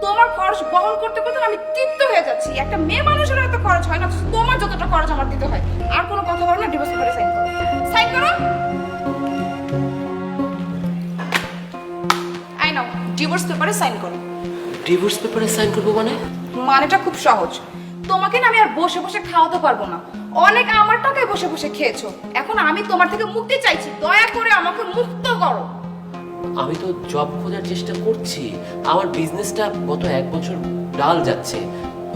তোমার খরচ বহন করতে করতে আমি তৃপ্ত হয়ে যাচ্ছি। একটা মেয়ে মানুষের এত খরচ হয় না, তোমার যতটা খরচ আমার দিতে হয়। আর কোনো কথা বলো না, ডিভোর্স পেপারে সাইন করো। সাইন করো। আই নাও, ডিভোর্স পেপারে সাইন করো। ডিভোর্স পেপারে সাইন করবো মানে? মানেটা খুব সহজ। তোমাকে না আমি আর বসে বসে খাওয়াতে পারবো না। অনেক আমার টাকায় বসে বসে খেয়েছো, এখন আমি তোমার থেকে মুক্তি চাইছি। দয়া করে আমাকে মুক্ত করো। আমি তো জব খোঁজার চেষ্টা করছি। আমার বিজনেসটা গত 1 বছর ডাল যাচ্ছে,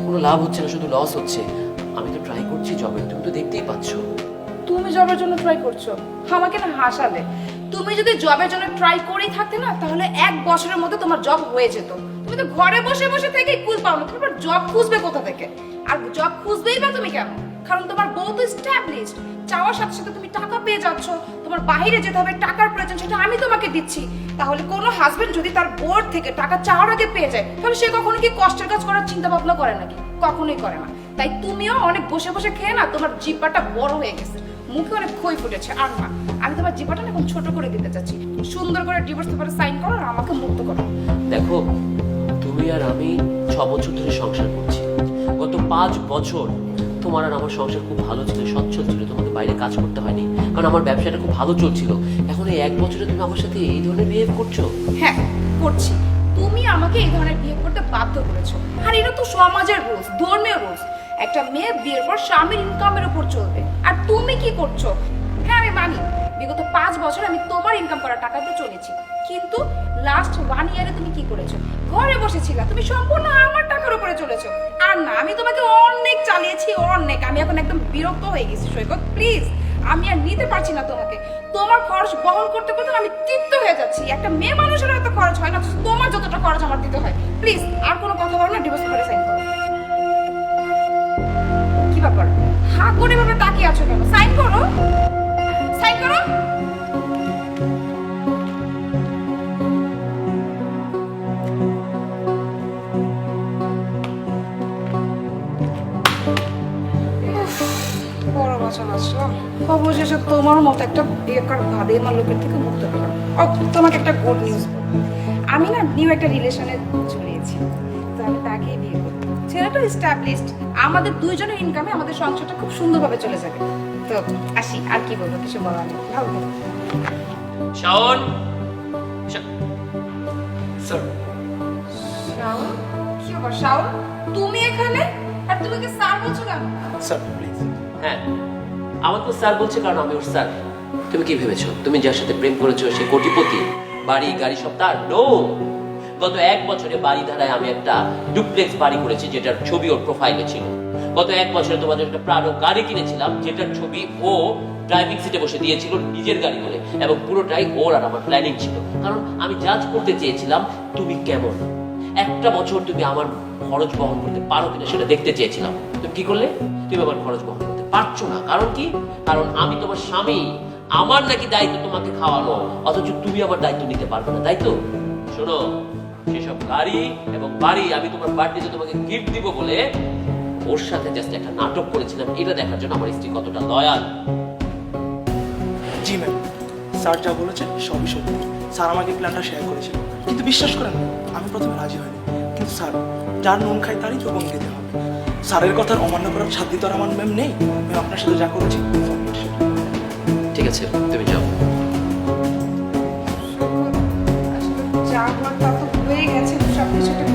কোনো লাভ হচ্ছে না, শুধু লস হচ্ছে। আমি তো ট্রাই করছি জবের, তুমি তো দেখতেই পাচ্ছ। তুমি জবের জন্য ট্রাই করছো, আমাকে না হাসালে। তুমি যদি জবের জন্য ট্রাই করেই থাকতে না, তাহলে 1 বছরের মধ্যে তোমার জব হয়ে যেত। তুমি তো ঘরে বসে বসে থেকেই কুল পাও না, তারপর জব খুঁজবে কোথা থেকে? আর জব খুঁজবেই বা তুমি কেন? কারণ তোমার বউ তো এস্টাবলিশড। চাওয়ার সাথে সাথে তুমি টাকা পেয়ে যাচ্ছ। তোমার বাইরে যেতে হবে, টাকার প্রয়োজন, সেটা আমি তোমাকে দিচ্ছি। তাহলে কোনো হাজবেন্ড যদি তার বোর্ড থেকে টাকা চাওয়ার আগে পেয়ে যায়, তাহলে সে কখনো কি কষ্টের কাজ করার চিন্তা ভাবনা করে নাকি? কখনোই করে না। তাই তুমিও অনেক বসে বসে খেয়ে না তোমার জিহ্বাটা বড় হয়ে গেছে, মুখে অনেক ক্ষয় ফুটেছে। আর না, আমি তোমার জিহ্বাটা না এখন ছোট করে দিতে চাচ্ছি। সুন্দর করে ডিভোর্স পেপারে সাইন করো আর আমাকে মুক্ত করো। দেখো, তুমি আর আমি 6 বছর ধরে সংসার করছি। গত 5 বছর তোমার আর আমার সংসার খুব ভালো ছিল, সচ্ছল ছিল, তোমাকে বাইরে কাজ করতে হয়নি, কারণ আমার ব্যবসাটা খুব ভালো চলছিল। এখন এই 1 বছরে তুমি আমার সাথে এই ধরনের বিহেভ করছো। হ্যাঁ, করছি। তুমি আমাকে এই ধরনের বিয়ে করতে বাধ্য করেছো। আর এটা তো সমাজের রুলস, ধর্মীয় রুলস। একটা মেয়ে বিয়ের পর স্বামীর ইনকামের উপর চলবে। আর তুমি কি করছো? হ্যাঁ, আমি মানি বিগত 5 বছর আমি তোমার ইনকাম করা টাকাতে চলেছি, কিন্তু লাস্ট 1 ইয়ারে তুমি কি করেছো? ঘরে বসেছিলা, তুমি সম্পূর্ণ আমার টাকার উপরে চলেছো। আর না, আমি তোমাকে অনেক চালিয়েছি, অনেক। আমি এখন একদম বিরক্ত হয়ে গেছি সৈকত, প্লিজ। আমি আর নিতে পারছি না তোমাকে। তোমার খরচ বহন করতে করতে আমি তৃপ্ত হয়ে যাচ্ছি। একটা মেয়ে মানুষের এত খরচ হয় না, তোমার যতটা খরচ আমার দিতে হয়। প্লিজ, আর কোনো কথা বলো না, ডিভোর্স পেপারে সাইন করো। কি ব্যাপার? হা করে ভাবে তাকিয়ে আছো কেন? সাইন করো, সাইন করো। বড় বাঁচা বাঁচলাম। অবশেষে তোমার মতো একটা বেকার ভাদেমা লোকের থেকে মুক্ত পেলাম। তোমাকে একটা গুড নিউজ বলবো। আমি না নিউ একটা রিলেশনে জড়িয়েছি, তো আমি তাকেই বিয়ে করবো। ছেলেটা এস্টাবলিশড। আমাদের দুইজনের ইনকামে আমাদের সংসারটা খুব সুন্দরভাবে চলে যাবে। তো আসি, আর কি বলবো, কিছু বলার নেই। ভালো থাকো। শাওন, স্যার। শাওন, কি ব্যাপার শাওন? তুমি এখানে? আর তুমি কি স্যার বলছো কেন? Sir please. হ্যাঁ, আমার তো স্যার বলছে কারণ আমি ওর স্যার। তুমি কি ভেবেছো তুমি যার সাথে প্রেম করেছো সে কোটিপতি, বাড়ি গাড়ি সব তার? নো। গত 1 বছরে বাড়ি ধারায় আমি একটা ডুপ্লেক্স বাড়ি করেছি, যেটার ছবি ওর প্রোফাইলে ছিল। গত 1 বছরে তোমাদের একটা প্রাডো গাড়ি কিনেছিলাম, যেটার ছবি ও ড্রাইভিং সিটে বসে দিয়েছিল নিজের গাড়ি বলে, এবং পুরোটাই ওর আর আমার প্ল্যানিং ছিল। কারণ আমি জাজ করতে চেয়েছিলাম তুমি কেমন। 1টা বছর তুমি আমার খরচ বহন করতে পারো কিনা সেটা দেখতে চেয়েছিলাম। তুমি কি করলে? তুমি আমার খরচ বহন করতে পারছো না। কারণ কি? কারণ আমি তোমার স্বামী। আমার নাকি দায়িত্ব তোমাকে খাওয়ানো, অথচ তুমি আমার দায়িত্ব নিতে পারবে না, তাই তো? শোনো, সেসব গাড়ি এবং বাড়ি আমি তোমার বার্থডেতে তোমাকে গিফট দিব বলে ওর সাথে জাস্ট একটা নাটক করেছিলাম, এটা দেখার জন্য আমার স্ত্রী কতটা লয়াল। জি ম্যাম, স্যার যা বলেছে সবই সত্যি। স্যার আমাকে প্ল্যানটা শেয়ার করেছিল, কিন্তু বিশ্বাস করেন আমি প্রথমে রাজি হইনি। কিন্তু স্যার, যার নুন খাই তারই জবান দিতে হবে। স্যারের কথার অমান্য করার সাধ্য তো আর আমার ম্যাম নেই। ম্যাম আপনার সাথে যা করেছি ঠিক আছে, তুমি যাও। আসলে যা হওয়ার তা তো হয়ে গেছে, সবকিছু একটা